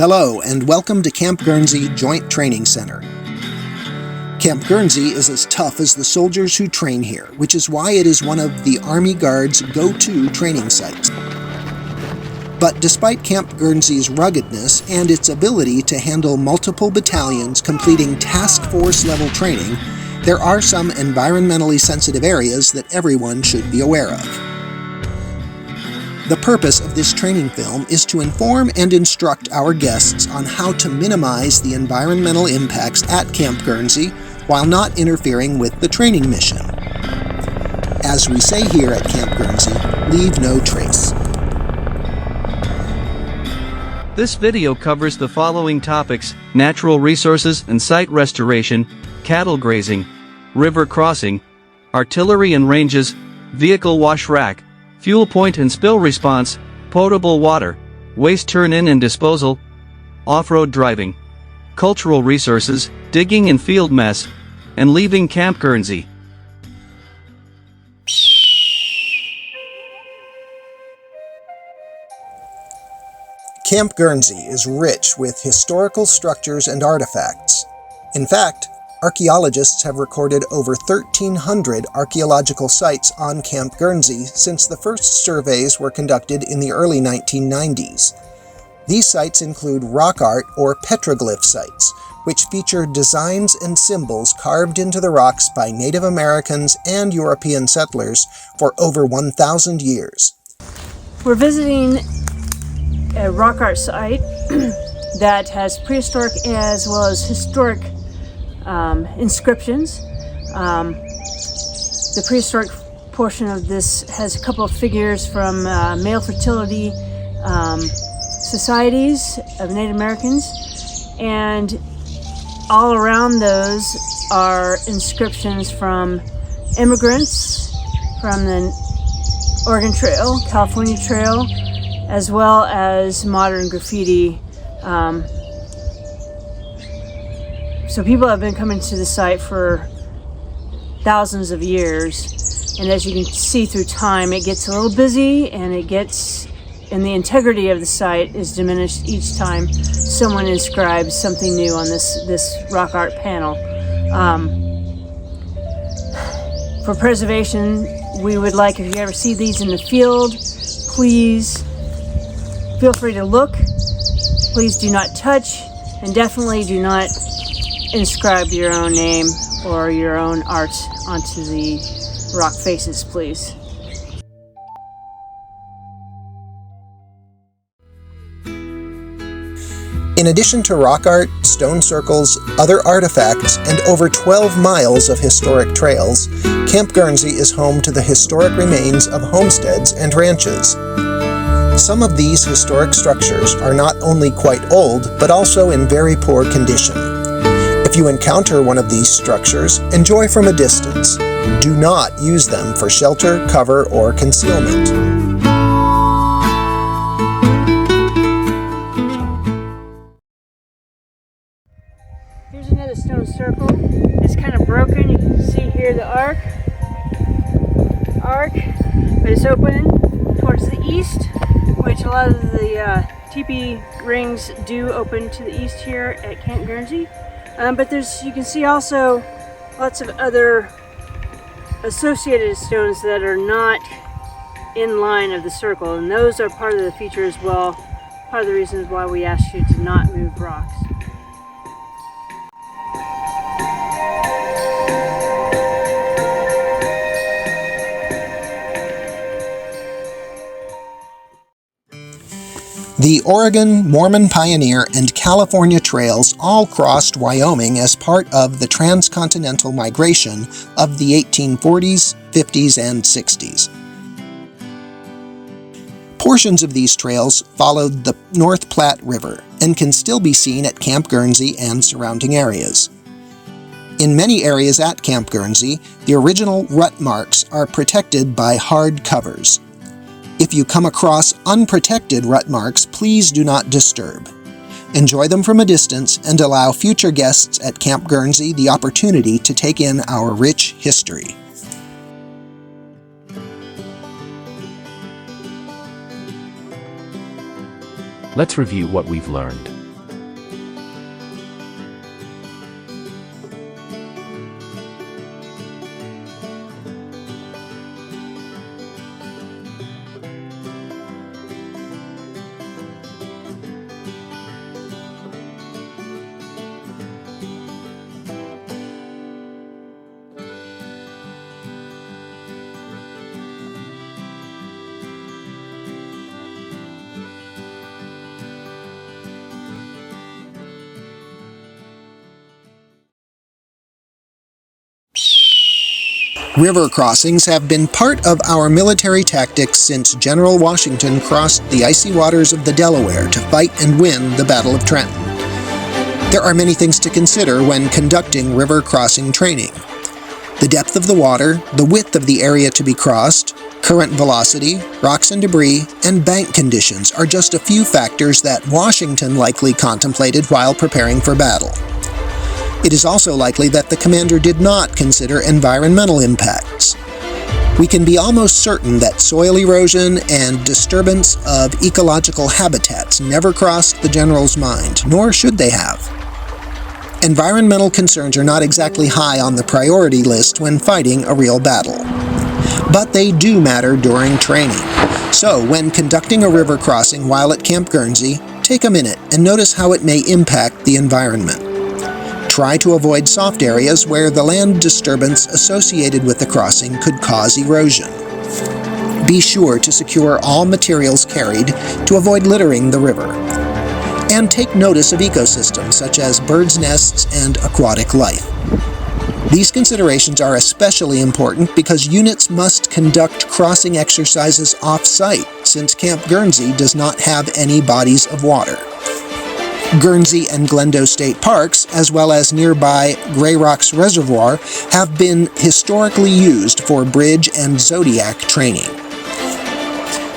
Hello, and welcome to Camp Guernsey Joint Training Center. Camp Guernsey is as tough as the soldiers who train here, which is why it is one of the Army Guard's go-to training sites. But despite Camp Guernsey's ruggedness and its ability to handle multiple battalions completing task force-level training, there are some environmentally sensitive areas that everyone should be aware of. The purpose of this training film is to inform and instruct our guests on how to minimize the environmental impacts at Camp Guernsey while not interfering with the training mission. As we say here at Camp Guernsey, leave no trace. This video covers the following topics: natural resources and site restoration, cattle grazing, river crossing, artillery and ranges, vehicle wash rack, fuel point and spill response, potable water, waste turn-in and disposal, off-road driving, cultural resources, digging and field mess, and leaving Camp Guernsey. Camp Guernsey is rich with historical structures and artifacts. In fact, archaeologists have recorded over 1,300 archaeological sites on Camp Guernsey since the first surveys were conducted in the early 1990s. These sites include rock art or petroglyph sites, which feature designs and symbols carved into the rocks by Native Americans and European settlers for over 1,000 years. We're visiting a rock art site that has prehistoric as well as historic inscriptions. The prehistoric portion of this has a couple of figures from male fertility societies of Native Americans, and all around those are inscriptions from immigrants from the Oregon Trail, California Trail, as well as modern graffiti. So people have been coming to the site for thousands of years, and as you can see through time, it gets a little busy, and the integrity of the site is diminished each time someone inscribes something new on this rock art panel. For preservation, we would like, if you ever see these in the field, please feel free to look. Please do not touch, and definitely do not inscribe your own name or your own art onto the rock faces, please. In addition to rock art, stone circles, other artifacts, and over 12 miles of historic trails, Camp Guernsey is home to the historic remains of homesteads and ranches. Some of these historic structures are not only quite old, but also in very poor condition. If you encounter one of these structures, enjoy from a distance. Do not use them for shelter, cover, or concealment. Here's another stone circle. It's kind of broken. You can see here the arc, but it's open towards the east, which a lot of the teepee rings do open to the east here at Camp Guernsey. But you can see also lots of other associated stones that are not in line of the circle, and those are part of the feature as well, part of the reasons why we asked you to not move rocks. The Oregon, Mormon Pioneer, and California trails all crossed Wyoming as part of the transcontinental migration of the 1840s, 50s, and 60s. Portions of these trails followed the North Platte River and can still be seen at Camp Guernsey and surrounding areas. In many areas at Camp Guernsey, the original rut marks are protected by hard covers. If you come across unprotected rut marks, please do not disturb. Enjoy them from a distance and allow future guests at Camp Guernsey the opportunity to take in our rich history. Let's review what we've learned. River crossings have been part of our military tactics since General Washington crossed the icy waters of the Delaware to fight and win the Battle of Trenton. There are many things to consider when conducting river crossing training. The depth of the water, the width of the area to be crossed, current velocity, rocks and debris, and bank conditions are just a few factors that Washington likely contemplated while preparing for battle. It is also likely that the commander did not consider environmental impacts. We can be almost certain that soil erosion and disturbance of ecological habitats never crossed the general's mind, nor should they have. Environmental concerns are not exactly high on the priority list when fighting a real battle. But they do matter during training. So, when conducting a river crossing while at Camp Guernsey, take a minute and notice how it may impact the environment. Try to avoid soft areas where the land disturbance associated with the crossing could cause erosion. Be sure to secure all materials carried to avoid littering the river. And take notice of ecosystems such as birds' nests and aquatic life. These considerations are especially important because units must conduct crossing exercises off-site since Camp Guernsey does not have any bodies of water. Guernsey and Glendo State Parks, as well as nearby Grey Rocks Reservoir, have been historically used for bridge and zodiac training.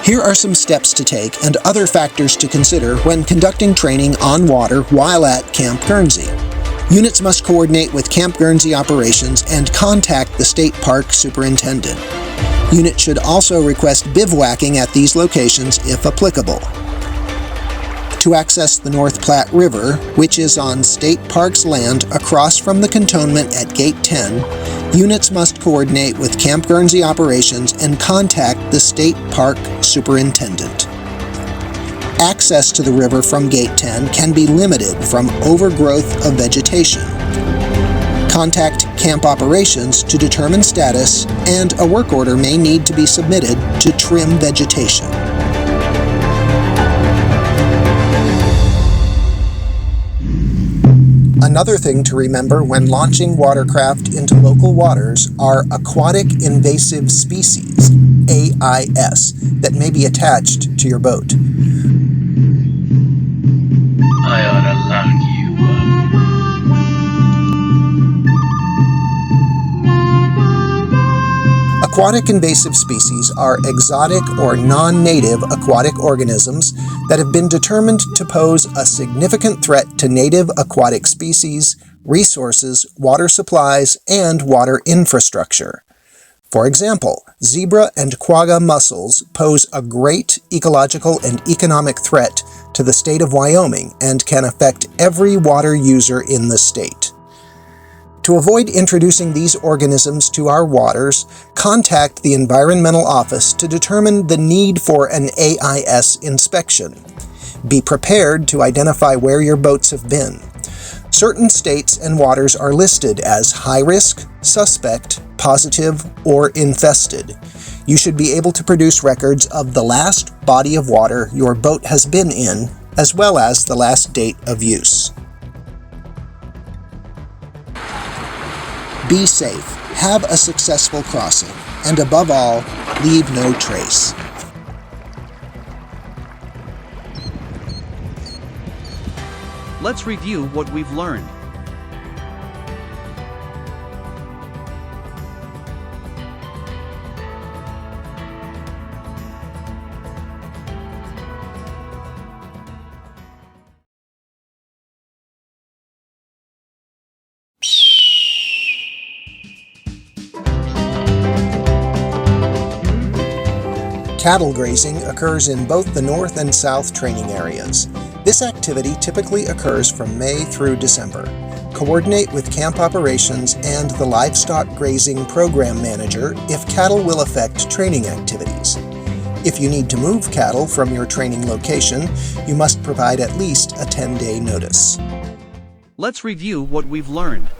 Here are some steps to take and other factors to consider when conducting training on water while at Camp Guernsey. Units must coordinate with Camp Guernsey operations and contact the state park superintendent. Units should also request bivouacking at these locations if applicable. To access the North Platte River, which is on state parks land across from the cantonment at Gate 10, units must coordinate with Camp Guernsey operations and contact the state park superintendent. Access to the river from Gate 10 can be limited from overgrowth of vegetation. Contact camp operations to determine status, and a work order may need to be submitted to trim vegetation. Another thing to remember when launching watercraft into local waters are aquatic invasive species, AIS, that may be attached to your boat. I ought to lock you up. Aquatic invasive species are exotic or non-native aquatic organisms that have been determined to pose a significant threat to native aquatic species, resources, water supplies, and water infrastructure. For example, zebra and quagga mussels pose a great ecological and economic threat to the state of Wyoming and can affect every water user in the state. To avoid introducing these organisms to our waters, contact the Environmental Office to determine the need for an AIS inspection. Be prepared to identify where your boats have been. Certain states and waters are listed as high risk, suspect, positive, or infested. You should be able to produce records of the last body of water your boat has been in, as well as the last date of use. Be safe, have a successful crossing, and above all, leave no trace. Let's review what we've learned. Cattle grazing occurs in both the north and south training areas. This activity typically occurs from May through December. Coordinate with camp operations and the livestock grazing program manager if cattle will affect training activities. If you need to move cattle from your training location, you must provide at least a 10-day notice. Let's review what we've learned.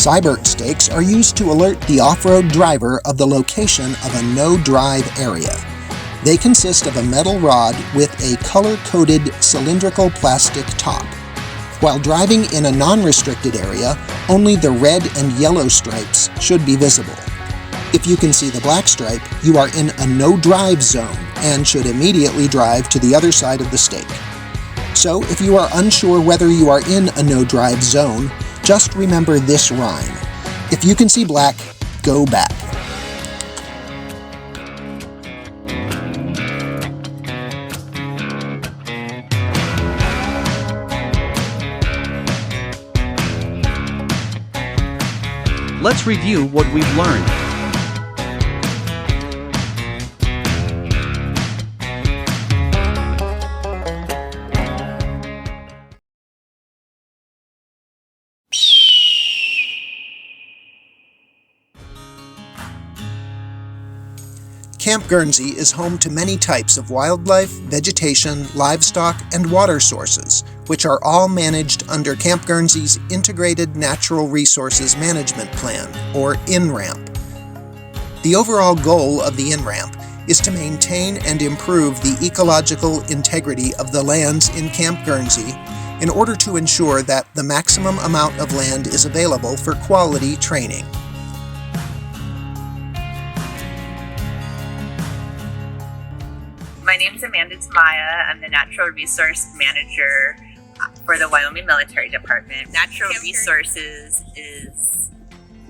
Cybert stakes are used to alert the off-road driver of the location of a no-drive area. They consist of a metal rod with a color-coded cylindrical plastic top. While driving in a non-restricted area, only the red and yellow stripes should be visible. If you can see the black stripe, you are in a no-drive zone and should immediately drive to the other side of the stake. So, if you are unsure whether you are in a no-drive zone, just remember this rhyme. If you can see black, go back. Let's review what we've learned. Camp Guernsey is home to many types of wildlife, vegetation, livestock, and water sources, which are all managed under Camp Guernsey's Integrated Natural Resources Management Plan, or INRAMP. The overall goal of the INRAMP is to maintain and improve the ecological integrity of the lands in Camp Guernsey in order to ensure that the maximum amount of land is available for quality training. My name is Amanda Tamaya. I'm the Natural Resource Manager for the Wyoming Military Department. Natural resources is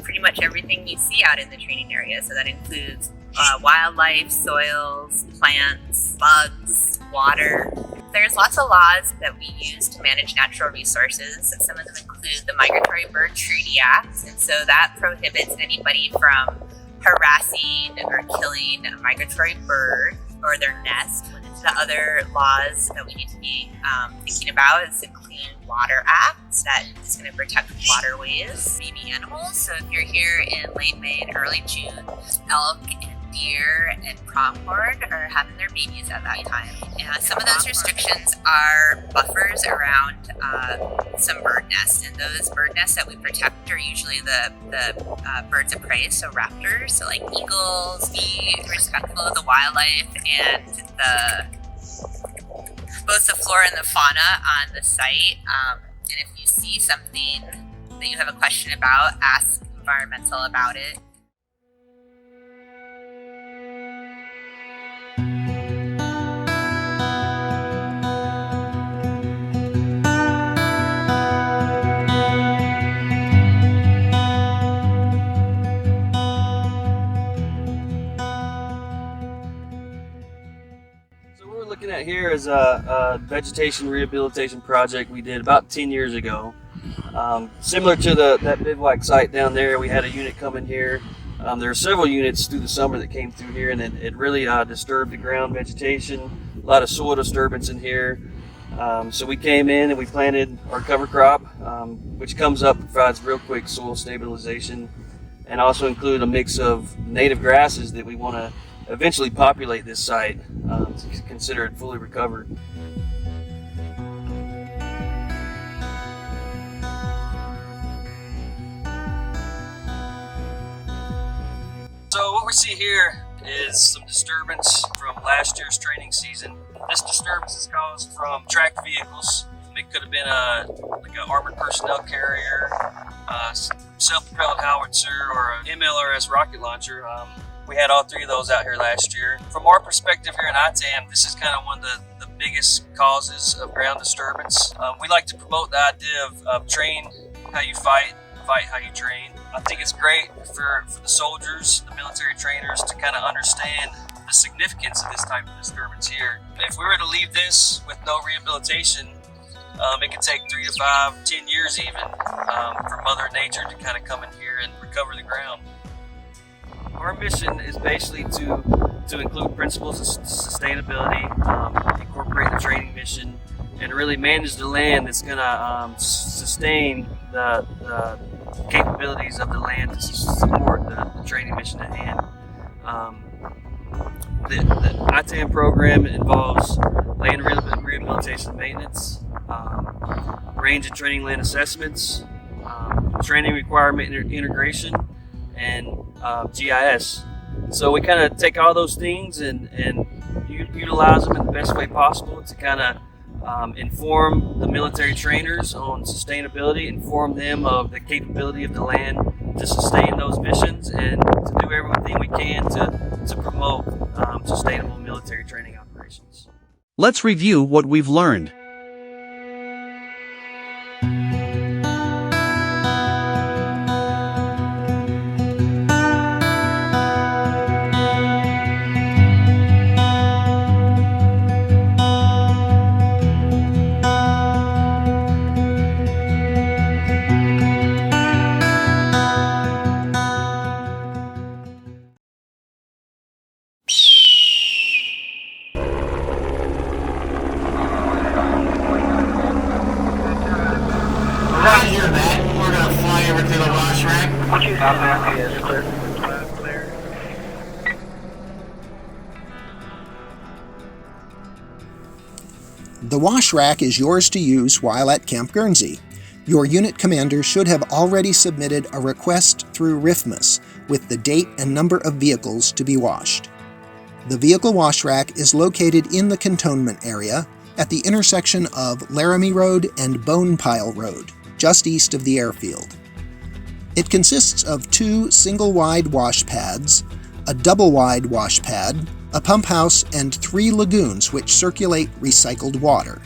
pretty much everything you see out in the training area. So that includes wildlife, soils, plants, bugs, water. There's lots of laws that we use to manage natural resources. Some of them include the Migratory Bird Treaty Act, and so that prohibits anybody from harassing or killing a migratory bird or their nest. The other laws that we need to be thinking about is the Clean Water Act that is going to protect waterways, baby animals. So if you're here in late May and early June, elk and deer and pronghorn are having their babies at that time. And some of those restrictions are buffers around some bird nests, and those bird nests that we protect are usually the birds of prey, so raptors, so like eagles. Be respectful of the wildlife and both the flora and the fauna on the site. And if you see something that you have a question about, ask environmental about it. Looking at here is a vegetation rehabilitation project we did about 10 years ago. Similar to that bivouac site down there, we had a unit come in here. There are several units through the summer that came through here, and it really disturbed the ground vegetation, a lot of soil disturbance in here. So we came in and we planted our cover crop, which comes up and provides real quick soil stabilization, and also include a mix of native grasses that we want to eventually populate this site to consider it fully recovered. So what we see here is some disturbance from last year's training season. This disturbance is caused from tracked vehicles. It could have been like an armored personnel carrier, self-propelled howitzer, or an MLRS rocket launcher. We had all three of those out here last year. From our perspective here in ITAM, this is kind of one of the biggest causes of ground disturbance. We like to promote the idea of train how you fight how you train. I think it's great for the soldiers, the military trainers, to kind of understand the significance of this type of disturbance here. If we were to leave this with no rehabilitation, it could take 3 to 5, 10 years even for Mother Nature to kind of come in here and recover the ground. Our mission is basically to include principles of sustainability, incorporate the training mission, and really manage the land that's going to sustain the capabilities of the land to support the training mission at hand. The ITAM program involves land rehabilitation and maintenance, range and training land assessments, training requirement integration, and GIS. So we kind of take all those things and utilize them in the best way possible to kind of inform the military trainers on sustainability, inform them of the capability of the land to sustain those missions, and to do everything we can to promote sustainable military training operations. Let's review what we've learned. Right here, Matt. We're going to fly over to the wash rack. What you have there is clear. The wash rack is yours to use while at Camp Guernsey. Your unit commander should have already submitted a request through RIFMAS with the date and number of vehicles to be washed. The vehicle wash rack is located in the cantonment area at the intersection of Laramie Road and Bone Pile Road, just east of the airfield. It consists of 2 single-wide wash pads, a double-wide wash pad, a pump house, and 3 lagoons which circulate recycled water.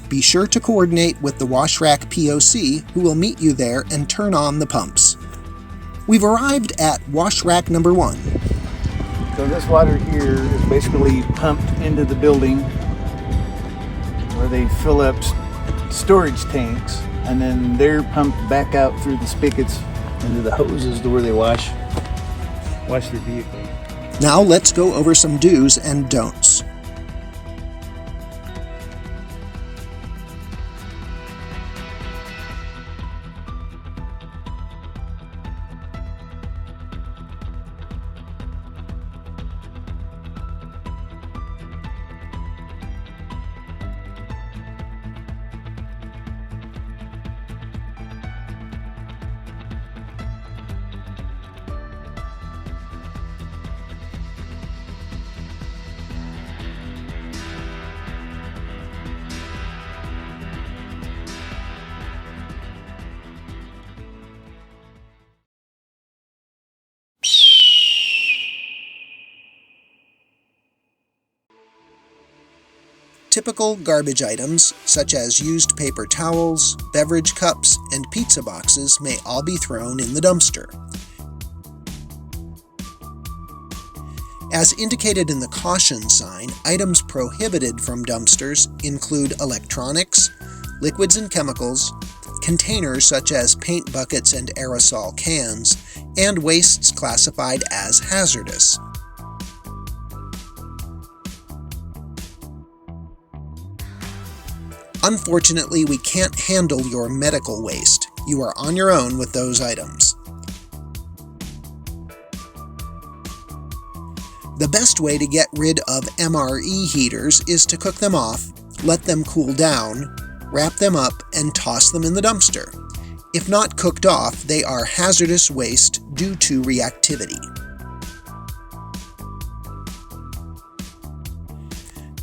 Be sure to coordinate with the wash rack POC, who will meet you there and turn on the pumps. We've arrived at wash rack number 1. So this water here is basically pumped into the building where they fill up storage tanks, and then they're pumped back out through the spigots into the hoses to where they wash their vehicle. Now let's go over some do's and don'ts. Typical garbage items, such as used paper towels, beverage cups, and pizza boxes, may all be thrown in the dumpster. As indicated in the caution sign, items prohibited from dumpsters include electronics, liquids and chemicals, containers such as paint buckets and aerosol cans, and wastes classified as hazardous. Unfortunately, we can't handle your medical waste. You are on your own with those items. The best way to get rid of MRE heaters is to cook them off, let them cool down, wrap them up, and toss them in the dumpster. If not cooked off, they are hazardous waste due to reactivity.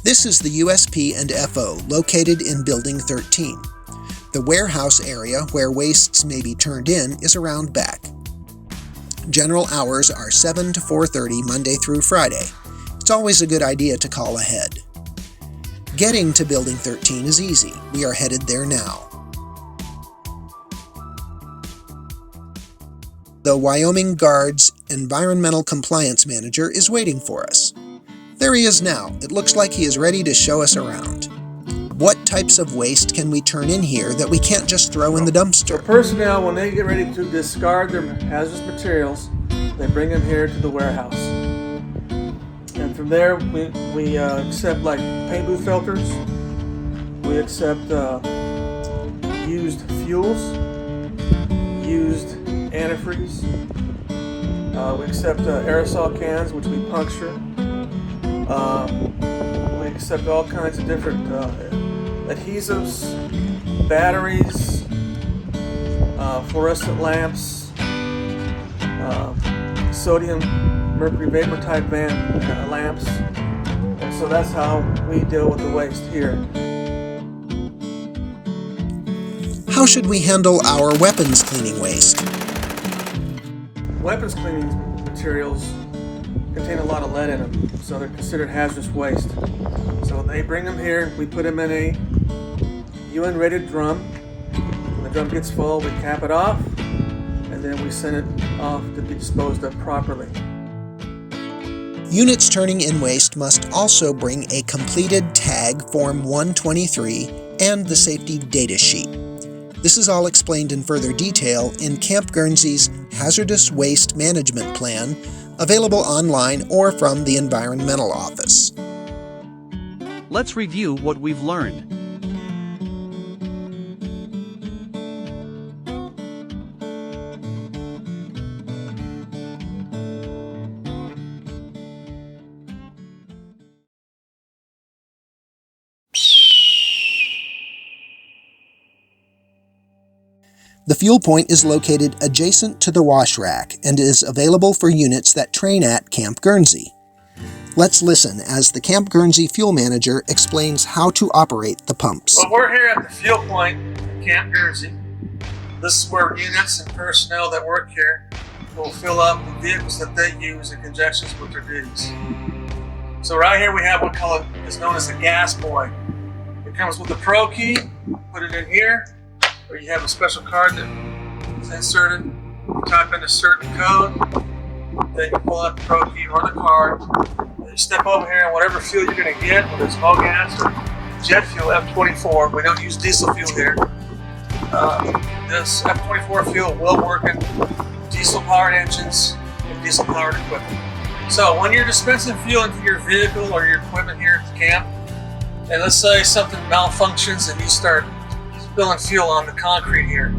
This is the USP and FO located in Building 13. The warehouse area where wastes may be turned in is around back. General hours are 7 to 4:30 Monday through Friday. It's always a good idea to call ahead. Getting to Building 13 is easy. We are headed there now. The Wyoming Guard's Environmental Compliance Manager is waiting for us. There he is now. It looks like he is ready to show us around. What types of waste can we turn in here that we can't just throw in the dumpster? So personnel, when they get ready to discard their hazardous materials, they bring them here to the warehouse. And from there, we accept like paint booth filters. We accept used fuels, used antifreeze. We accept aerosol cans, which we puncture. We accept all kinds of different adhesives, batteries, fluorescent lamps, sodium mercury vapor type lamps. And so that's how we deal with the waste here. How should we handle our weapons cleaning waste? Weapons cleaning materials contain a lot of lead in them, so they're considered hazardous waste. So they bring them here, we put them in a UN rated drum. When the drum gets full, we cap it off, and then we send it off to be disposed of properly. Units turning in waste must also bring a completed tag Form 123 and the safety data sheet. This is all explained in further detail in Camp Guernsey's Hazardous Waste Management Plan, available online or from the Environmental Office. Let's review what we've learned. The fuel point is located adjacent to the wash rack and is available for units that train at Camp Guernsey. Let's listen as the Camp Guernsey fuel manager explains how to operate the pumps. Well, we're here at the fuel point at Camp Guernsey. This is where units and personnel that work here will fill up the vehicles that they use in conjunction with their duties. So right here we have what is known as a gas boy. It comes with a pro key, put it in here, or you have a special card that is inserted, you type in a certain code, then you pull out the pro key or the card, and you step over here and whatever fuel you're going to get, whether it's all gas or jet fuel, F24, we don't use diesel fuel here. This F24 fuel will work in diesel powered engines and diesel powered equipment. So when you're dispensing fuel into your vehicle or your equipment here at the camp, and let's say something malfunctions and you start spilling fuel on the concrete here.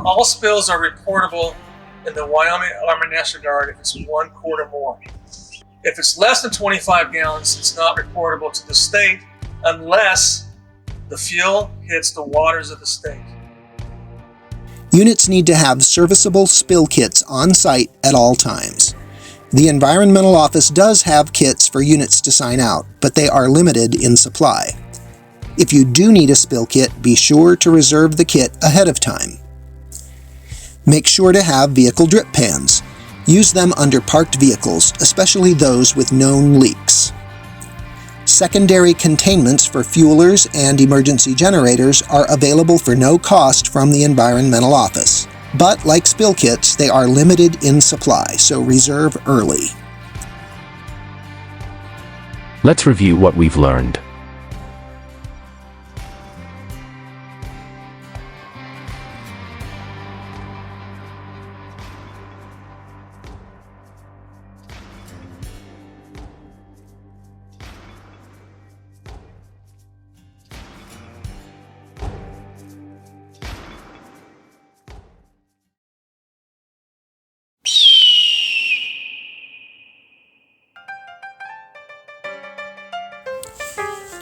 All spills are reportable in the Wyoming Army National Guard if it's 1 quart or more. If it's less than 25 gallons, it's not reportable to the state unless the fuel hits the waters of the state. Units need to have serviceable spill kits on site at all times. The Environmental Office does have kits for units to sign out, but they are limited in supply. If you do need a spill kit, be sure to reserve the kit ahead of time. Make sure to have vehicle drip pans. Use them under parked vehicles, especially those with known leaks. Secondary containments for fuelers and emergency generators are available for no cost from the Environmental Office. But like spill kits, they are limited in supply, so reserve early. Let's review what we've learned.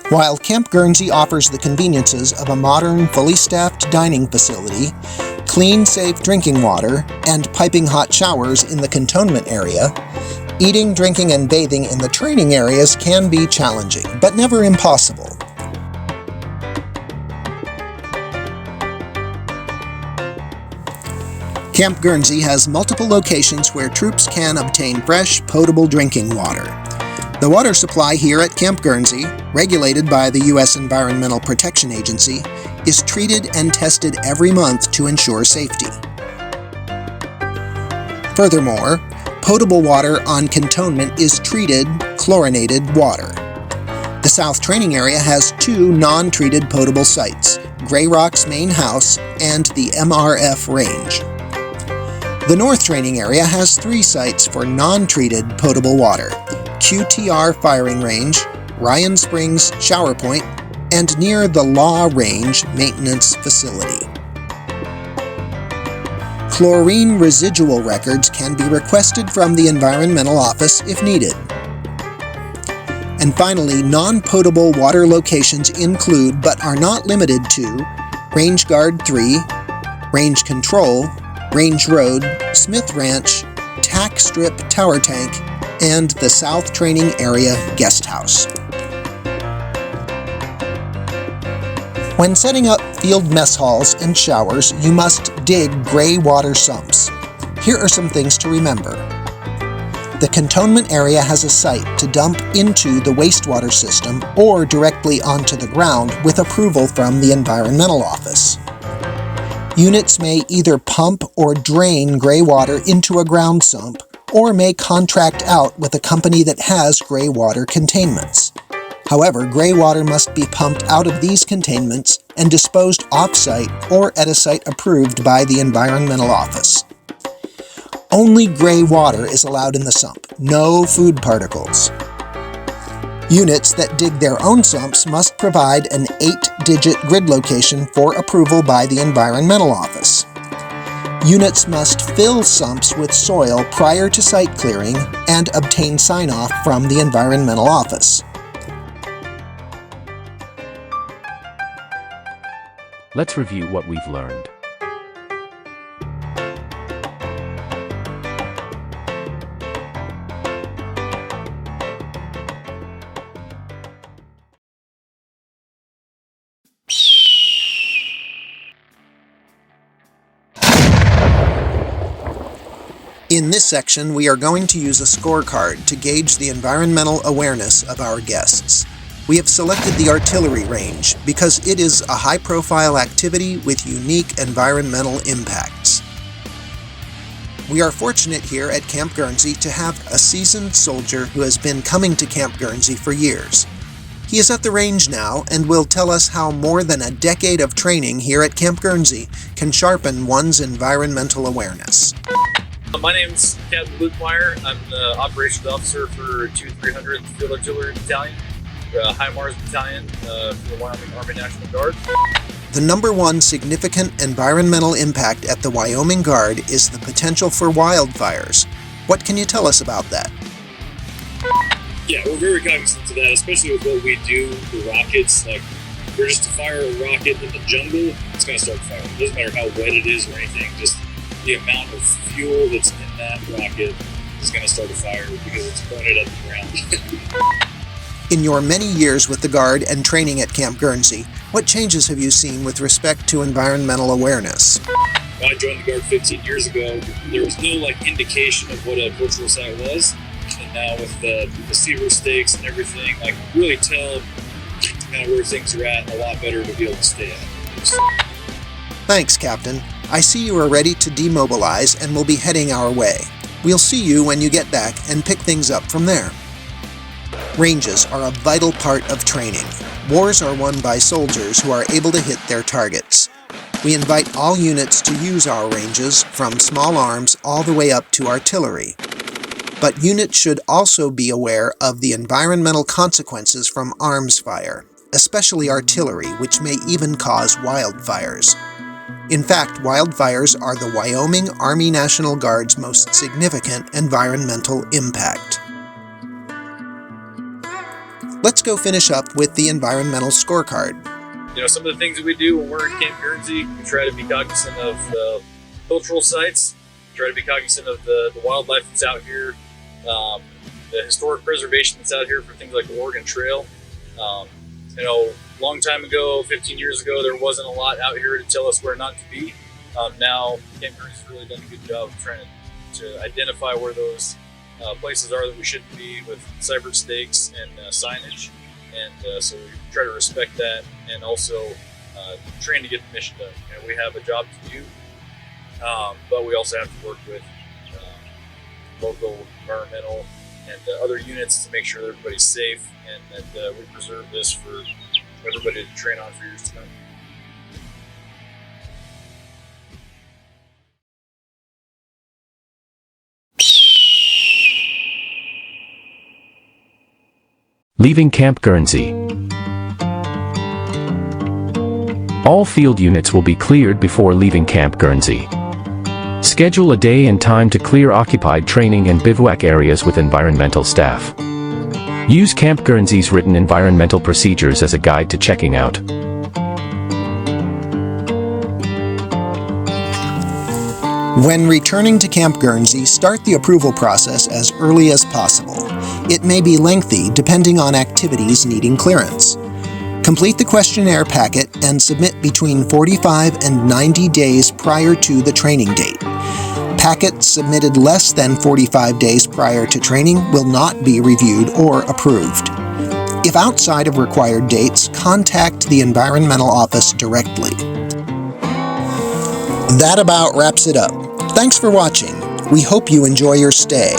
While Camp Guernsey offers the conveniences of a modern, fully staffed dining facility, clean, safe drinking water, and piping hot showers in the cantonment area, eating, drinking, and bathing in the training areas can be challenging, but never impossible. Camp Guernsey has multiple locations where troops can obtain fresh, potable drinking water. The water supply here at Camp Guernsey, regulated by the U.S. Environmental Protection Agency, is treated and tested every month to ensure safety. Furthermore, potable water on cantonment is treated, chlorinated water. The South Training Area has 2 non-treated potable sites, Grey Rock's main house and the MRF range. The North Training Area has 3 sites for non-treated potable water, QTR Firing Range, Ryan Springs Shower Point, and near the Law Range Maintenance Facility. Chlorine residual records can be requested from the Environmental Office if needed. And finally, non-potable water locations include, but are not limited to, Range Guard 3, Range Control, Range Road, Smith Ranch, Tack Strip Tower Tank, and the South Training Area Guest House. When setting up field mess halls and showers, you must dig gray water sumps. Here are some things to remember. The cantonment area has a site to dump into the wastewater system or directly onto the ground with approval from the Environmental Office. Units may either pump or drain gray water into a ground sump, or may contract out with a company that has gray water containments. However, gray water must be pumped out of these containments and disposed off-site or at a site approved by the Environmental Office. Only gray water is allowed in the sump, no food particles. Units that dig their own sumps must provide an 8-digit grid location for approval by the Environmental Office. Units must fill sumps with soil prior to site clearing and obtain sign-off from the Environmental Office. Let's review what we've learned. In this section, we are going to use a scorecard to gauge the environmental awareness of our guests. We have selected the artillery range because it is a high-profile activity with unique environmental impacts. We are fortunate here at Camp Guernsey to have a seasoned soldier who has been coming to Camp Guernsey for years. He is at the range now and will tell us how more than a decade of training here at Camp Guernsey can sharpen one's environmental awareness. My name's Captain Luke Meyer. I'm the operations officer for 2300th Field Artillery Battalion, High Mars Battalion for the Wyoming Army National Guard. The number one significant environmental impact at the Wyoming Guard is the potential for wildfires. What can you tell us about that? Yeah, we're very cognizant of that, especially with what we do with rockets. Like, if we're just to fire a rocket in the jungle, it's going to start firing. It doesn't matter how wet it is or anything, just the amount of fuel that's in that rocket is going to start a fire because it's pointed at the ground. In your many years with the Guard and training at Camp Guernsey, what changes have you seen with respect to environmental awareness? When I joined the Guard 15 years ago, there was no indication of what a cultural site was. And now with the receiver stakes and everything, really tell kind of where things are at a lot better to be able to stay at. Thanks, Captain. I see you are ready to demobilize and will be heading our way. We'll see you when you get back and pick things up from there. Ranges are a vital part of training. Wars are won by soldiers who are able to hit their targets. We invite all units to use our ranges, from small arms all the way up to artillery. But units should also be aware of the environmental consequences from arms fire, especially artillery, which may even cause wildfires. In fact, wildfires are the Wyoming Army National Guard's most significant environmental impact. Let's go finish up with the environmental scorecard. Some of the things that we do when we're in Camp Guernsey, we try to be cognizant of cultural sites, try to be cognizant of the wildlife that's out here, the historic preservation that's out here for things like the Oregon Trail. Long time ago, 15 years ago, there wasn't a lot out here to tell us where not to be. Now, Camp Guernsey's really done a good job of trying to identify where those places are that we shouldn't be with cyber stakes and signage. And so we try to respect that and also train to get the mission done. We have a job to do, but we also have to work with local environmental and other units to make sure that everybody's safe and that we preserve this for everybody to train on for years to come. Leaving Camp Guernsey. All field units will be cleared before leaving Camp Guernsey. Schedule a day and time to clear occupied training and bivouac areas with environmental staff. Use Camp Guernsey's written environmental procedures as a guide to checking out. When returning to Camp Guernsey, start the approval process as early as possible. It may be lengthy depending on activities needing clearance. Complete the questionnaire packet and submit between 45 and 90 days prior to the training date. Packets submitted less than 45 days prior to training will not be reviewed or approved. If outside of required dates, contact the environmental office directly. That about wraps it up. Thanks for watching. We hope you enjoy your stay.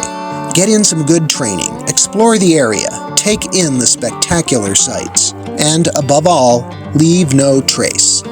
Get in some good training, explore the area, take in the spectacular sights, and above all, leave no trace.